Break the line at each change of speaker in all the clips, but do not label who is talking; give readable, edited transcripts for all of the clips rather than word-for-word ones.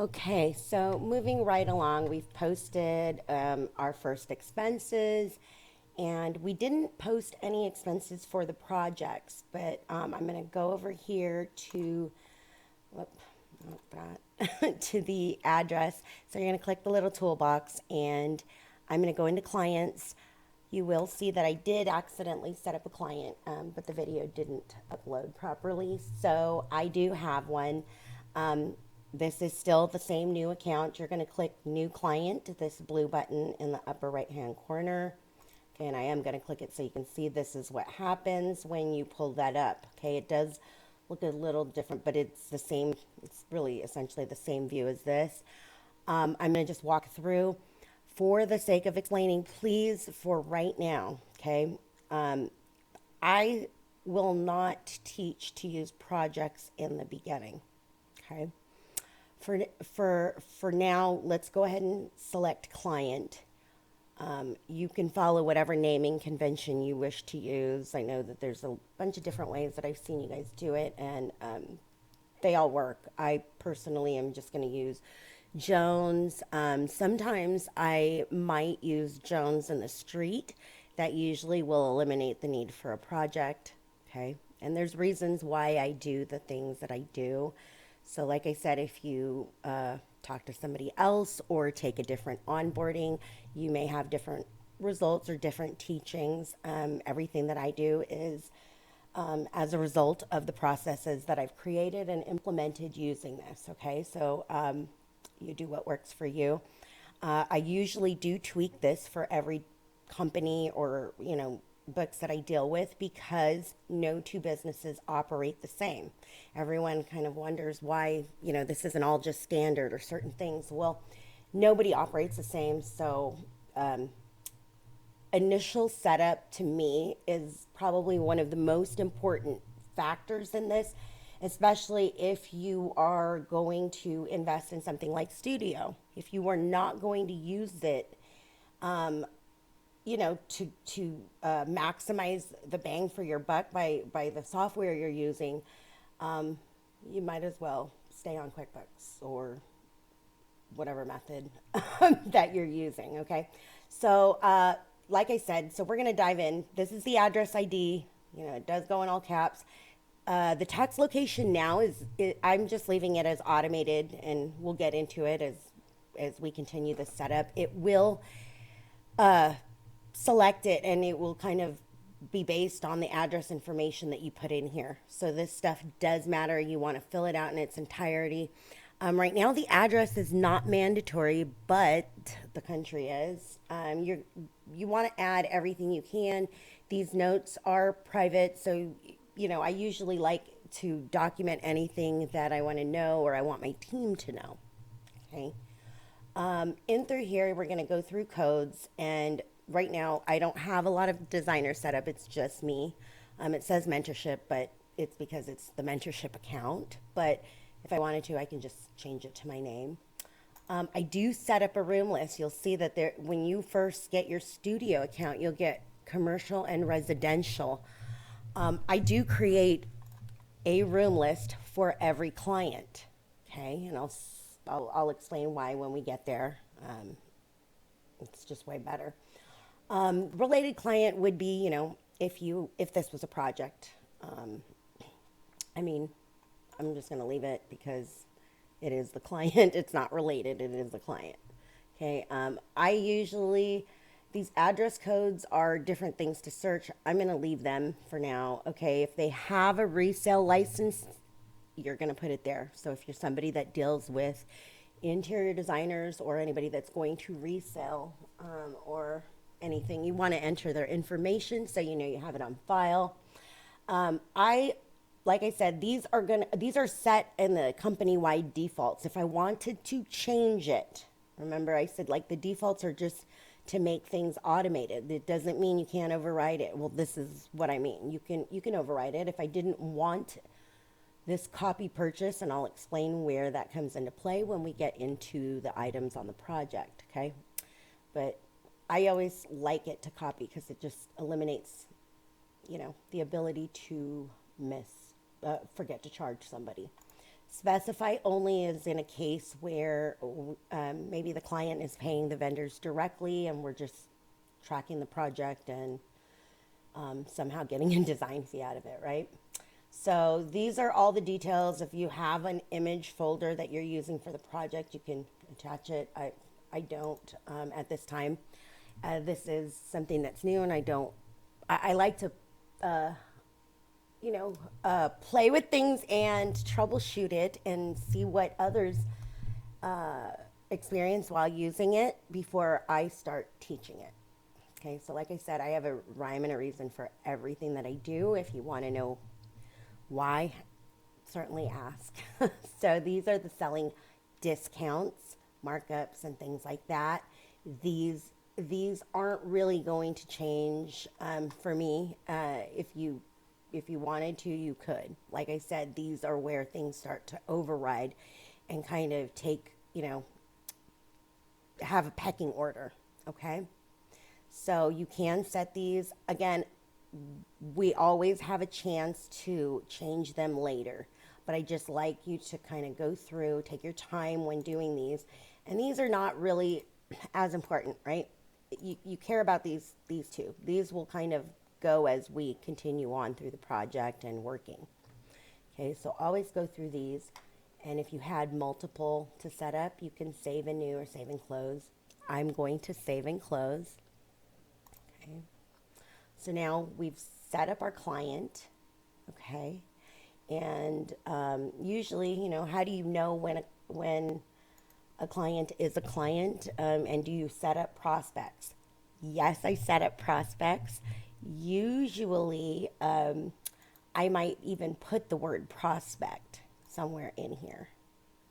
Okay, so moving right along, we've posted our first expenses, and we didn't post any expenses for the projects, but I'm going to go over here to, whoop, not that, to the address. So you're going to click the little toolbox, and I'm going to go into clients. You will see that I did accidentally set up a client, but the video didn't upload properly. So I do have one. This is still the same new account. You're going to click New Client, this blue button in the upper right-hand corner. Okay, and I am going to click it so you can see this is what happens when you pull that up. Okay, it does look a little different, but it's the same. It's really essentially the same view as this. I'm going to just walk through. For the sake of explaining, please, for right now, okay, I will not teach to use projects in the beginning, okay? For now, let's go ahead and select client. You can follow whatever naming convention you wish to use. I know that there's a bunch of different ways that I've seen you guys do it, and they all work. I personally am just going to use Jones. Sometimes I might use Jones in the street. That usually will eliminate the need for a project, okay? And there's reasons why I do the things that I do. So like I said, if you talk to somebody else or take a different onboarding, you may have different results or different teachings. Everything that I do is as a result of the processes that I've created and implemented using this, okay? So you do what works for you. I usually do tweak this for every company or, books that I deal with because no two businesses operate the same. Everyone kind of wonders why, this isn't all just standard or certain things. Well, nobody operates the same. So initial setup to me is probably one of the most important factors in this, especially if you are going to invest in something like Studio. If you are not going to use it, to maximize the bang for your buck by the software you're using, you might as well stay on QuickBooks or whatever method that you're using, okay? So, like I said, so we're going to dive in. This is the address ID. It does go in all caps. The tax location now I'm just leaving it as automated, and we'll get into it as we continue the setup. It will select it, and it will kind of be based on the address information that you put in here. So this stuff does matter. You want to fill it out in its entirety. Right now, the address is not mandatory, but the country is. You want to add everything you can. These notes are private, so I usually like to document anything that I want to know or I want my team to know. Okay. In through here, we're going to go through codes, and right now I don't have a lot of designers set up. It's just me. It says mentorship, but it's because it's the mentorship account. But if I wanted to, I can just change it to my name. I do set up a room list. You'll see that when you first get your studio account, you'll get commercial and residential. I do create a room list for every client. Okay, and I'll explain why when we get there. It's just way better. Related client would be, if this was a project. I'm just going to leave it because it is the client. It's not related. It is the client. Okay. These address codes are different things to search. I'm going to leave them for now. Okay. If they have a resale license, you're going to put it there. So if you're somebody that deals with interior designers or anybody that's going to resell or anything, you want to enter their information so you have it on file. Like I said, these are set in the company-wide defaults. If I wanted to change it, remember I said the defaults are just to make things automated. It doesn't mean you can't override it. Well, this is what I mean. You can override it. If I didn't want this copy purchase, and I'll explain where that comes into play when we get into the items on the project, okay? But I always like it to copy because it just eliminates, the ability to forget to charge somebody. Specify only is in a case where maybe the client is paying the vendors directly and we're just tracking the project and somehow getting a design fee out of it, right? So these are all the details. If you have an image folder that you're using for the project, you can attach it. I don't at this time. This is something that's new, and I like to play with things and troubleshoot it and see what others experience while using it before I start teaching it. Okay, so like I said, I have a rhyme and a reason for everything that I do. If you want to know why, certainly ask. So these are the selling discounts, markups, and things like that. These aren't really going to change for me. If you wanted to, you could. Like I said, these are where things start to override and kind of take, have a pecking order. Okay. So you can set these. Again, we always have a chance to change them later. But I just like you to kind of go through, take your time when doing these. And these are not really as important, right? You care about these two. These will kind of go as we continue on through the project and working. Okay, so always go through these. And if you had multiple to set up, you can save and new or save and close. I'm going to save and close. Okay. So now we've set up our client. Okay. And usually, how do you know when a client is a client? And do you set up prospects? Yes, I set up prospects. Usually, I might even put the word prospect somewhere in here.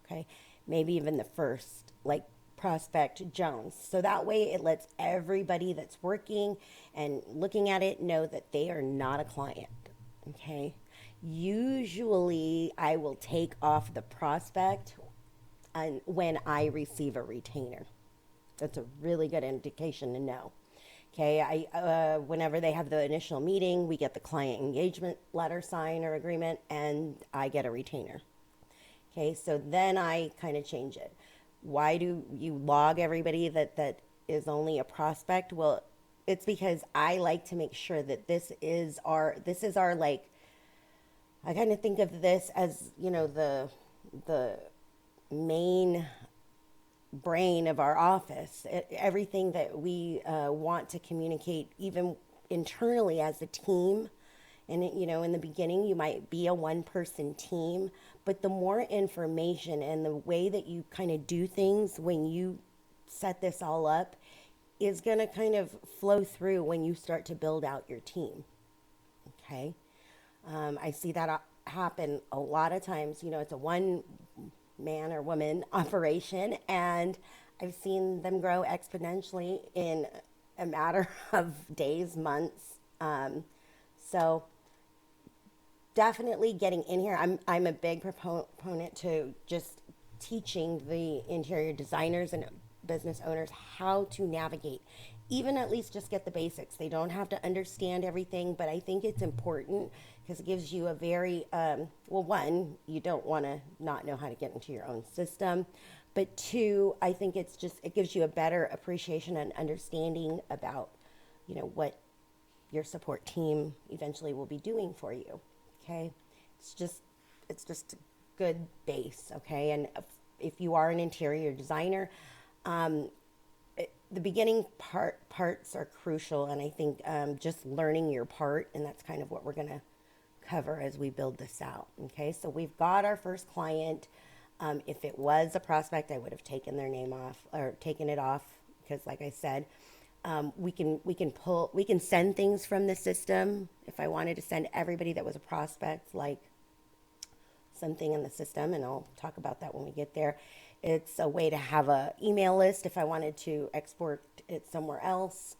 Okay. Maybe even the first, like Prospect Jones. So that way it lets everybody that's working and looking at it know that they are not a client. Okay. Usually I will take off the prospect when I receive a retainer. That's a really good indication to know. Okay, whenever they have the initial meeting, we get the client engagement letter sign or agreement, and I get a retainer. Okay, so then I kind of change it. Why do you log everybody that is only a prospect? Well, it's because I like to make sure that this is our like, I kind of think of this as, the main brain of our office. Everything that we want to communicate, even internally as a team. And, in the beginning, you might be a one-person team, but the more information and the way that you kind of do things when you set this all up is going to kind of flow through when you start to build out your team. Okay. I see that happen a lot of times. It's a one man or woman operation, and I've seen them grow exponentially in a matter of days, months. So definitely getting in here. I'm a big proponent to just teaching the interior designers and business owners how to navigate, even at least just get the basics. They don't have to understand everything, but I think it's important because it gives you a very, one, you don't want to not know how to get into your own system. But two, I think it gives you a better appreciation and understanding about, what your support team eventually will be doing for you. Okay. It's just a good base. Okay. And if you are an interior designer, the beginning parts are crucial, and I think just learning your part, and that's kind of what we're going to cover as we build this out. Okay, so we've got our first client. If it was a prospect, I would have taken their name off or taken it off because, like I said, we can send things from the system. If I wanted to send everybody that was a prospect, like something in the system, and I'll talk about that when we get there. It's a way to have an email list if I wanted to export it somewhere else.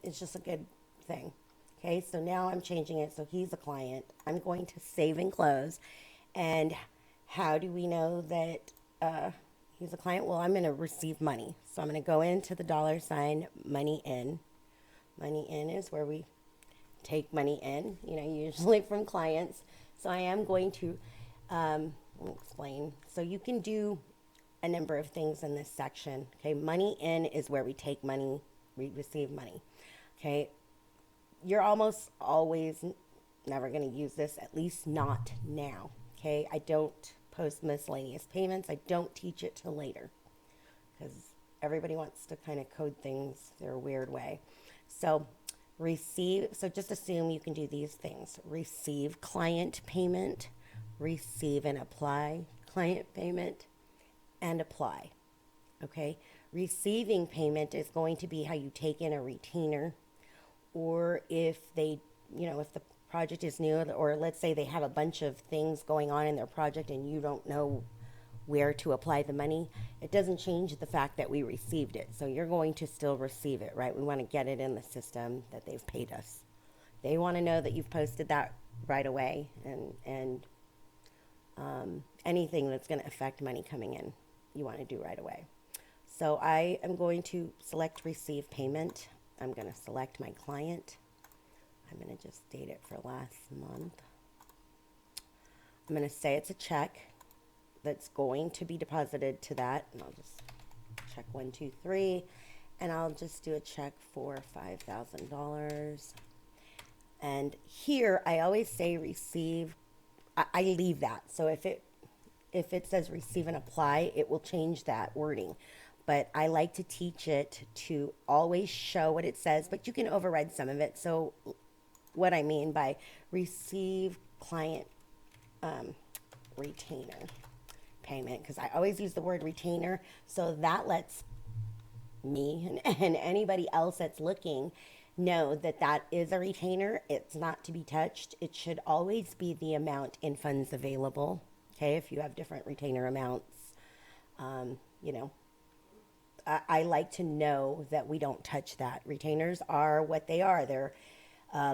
It's just a good thing. Okay, so now I'm changing it so he's a client. I'm going to save and close. And how do we know that he's a client? Well, I'm going to receive money. So I'm going to go into the $ money in. Money in is where we take money in, usually from clients. So I am going to I'll explain. So you can do a number of things in this section. Okay, money in is where we take money, we receive money. Okay, you're almost always never going to use this, at least not now. Okay, I don't post miscellaneous payments. I don't teach it till later because everybody wants to kind of code things their weird way. So receive, so just assume you can do these things. Receive client payment, receive and apply client payment, and apply. Okay, receiving payment is going to be how you take in a retainer, or if they, if the project is new, or let's say they have a bunch of things going on in their project and you don't know where to apply the money, it doesn't change the fact that we received it. So you're going to still receive it, right? We want to get it in the system that they've paid us. They want to know that you've posted that right away, and anything that's going to affect money coming in, you want to do right away. So I am going to select receive payment. I'm going to select my client. I'm going to just date it for last month. I'm going to say it's a check that's going to be deposited to that, and I'll just check 1, 2, 3, and I'll just do a check for $5,000. And here I always say receive. I leave that. So if it says receive and apply, it will change that wording. But I like to teach it to always show what it says, but you can override some of it. So what I mean by receive client retainer payment, because I always use the word retainer, so that lets me and anybody else that's looking know that that is a retainer. It's not to be touched. It should always be the amount in funds available. Okay, if you have different retainer amounts, I like to know that we don't touch that. Retainers are what they are. They're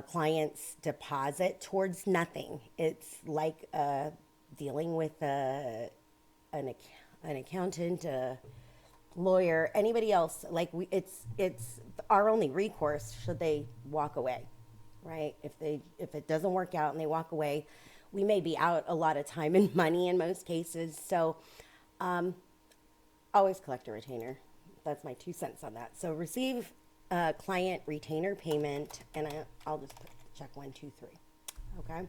clients' deposit towards nothing. It's like dealing with an accountant, a lawyer, anybody else. Like it's our only recourse should they walk away, right? If it doesn't work out and they walk away, we may be out a lot of time and money in most cases. So always collect a retainer. That's my 2 cents on that. So receive client retainer payment, and I'll just check 1, 2, 3. Okay.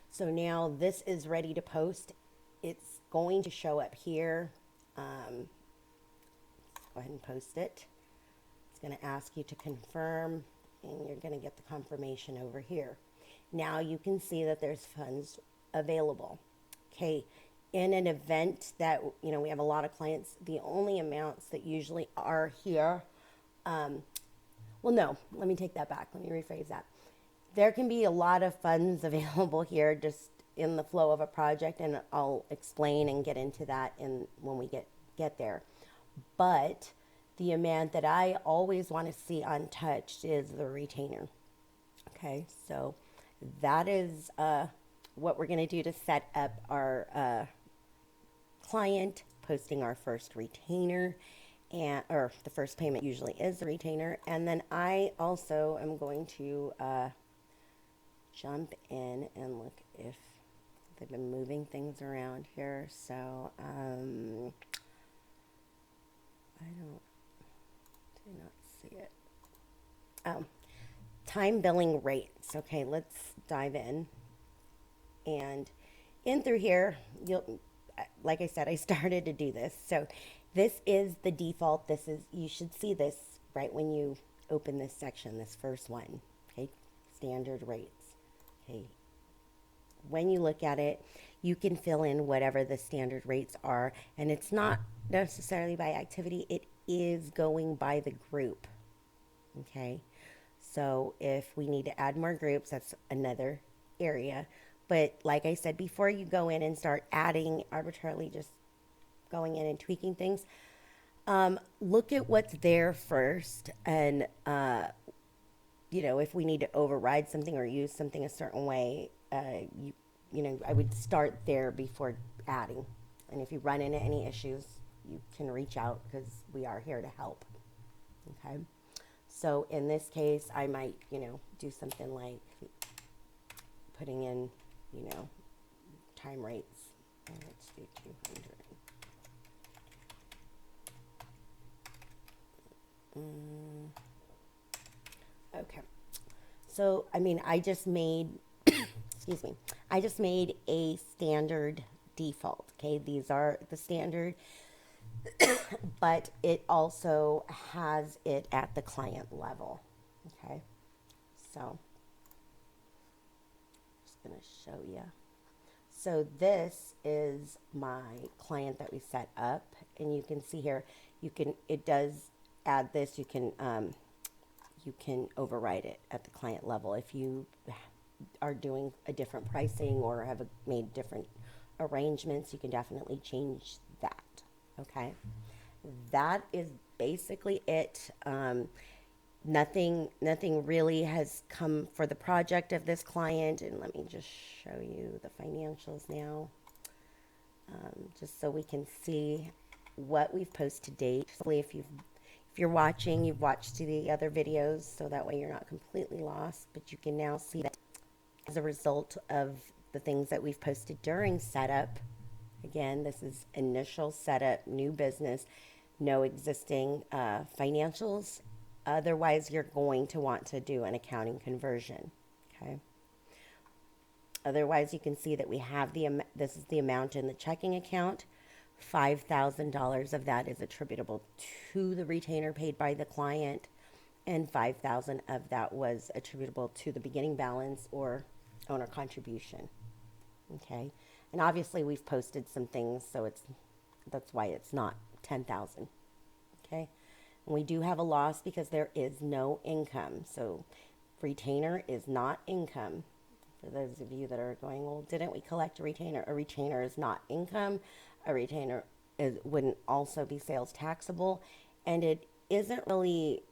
So now this is ready to post. It's going to show up here. Let's go ahead and post it. It's going to ask you to confirm, and you're going to get the confirmation over here. Now you can see that there's funds available. Okay. In an event that, we have a lot of clients, the only amounts that usually are here, well, no, let me take that back. Let me rephrase that. There can be a lot of funds available here just in the flow of a project, and I'll explain and get into that when we get there. But the amount that I always want to see untouched is the retainer. Okay, so that is what we're going to do to set up our client posting our first retainer, or the first payment usually is the retainer. And then I also am going to jump in and look if they've been moving things around here. So I do not see it. Oh, time billing rates. Okay, let's dive in. And in through here, like I said, I started to do this. So this is the default. You should see this right when you open this section, this first one. Okay, standard rates. Okay, when you look at it, you can fill in whatever the standard rates are, and it's not necessarily by activity. It is going by the group. Okay, so if we need to add more groups, that's another area. But like I said, before you go in and start adding arbitrarily, just going in and tweaking things, look at what's there first. And, if we need to override something or use something a certain way, I would start there before adding. And if you run into any issues, you can reach out because we are here to help. Okay. So in this case, I might, do something like putting in, time rates. Let's 200. Okay. So, I mean, I just made, excuse me, I just made a standard default. Okay. These are the standard, but it also has it at the client level. Okay. So, just going to show you. So this is my client that we set up, and you can see here, it does add this. You can override it at the client level if you are doing a different pricing or have made different arrangements. You can definitely change that. Okay, that is basically it. Nothing really has come for the project of this client, and let me just show you the financials now, just so we can see what we've posted to date. If you're watching, you've watched the other videos, so that way you're not completely lost, but you can now see that as a result of the things that we've posted during setup. Again, this is initial setup, new business, no existing financials. Otherwise, you're going to want to do an accounting conversion, okay? Otherwise, you can see that we have this is the amount in the checking account. $5,000 of that is attributable to the retainer paid by the client, and $5,000 of that was attributable to the beginning balance or owner contribution, okay? And obviously, we've posted some things, so that's why it's not $10,000, okay? And we do have a loss because there is no income. So retainer is not income. For those of you that are going, well, didn't we collect a retainer? A retainer is not income. A retainer wouldn't also be sales taxable. And it isn't really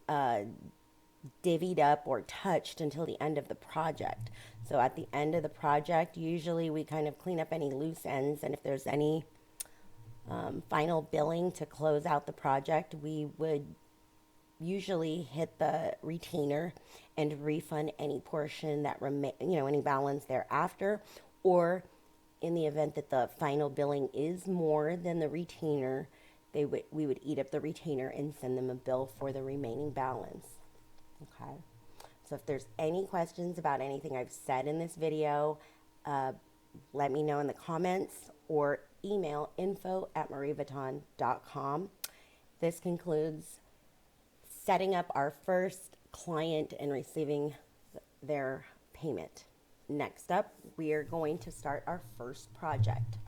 divvied up or touched until the end of the project. So at the end of the project, usually we kind of clean up any loose ends. And if there's any final billing to close out the project, we would usually hit the retainer and refund any portion that any balance thereafter, or in the event that the final billing is more than the retainer, we would eat up the retainer and send them a bill for the remaining balance. Okay. So if there's any questions about anything I've said in this video, let me know in the comments or email info@mareevuitton.com. This concludes setting up our first client and receiving their payment. Next up, we are going to start our first project.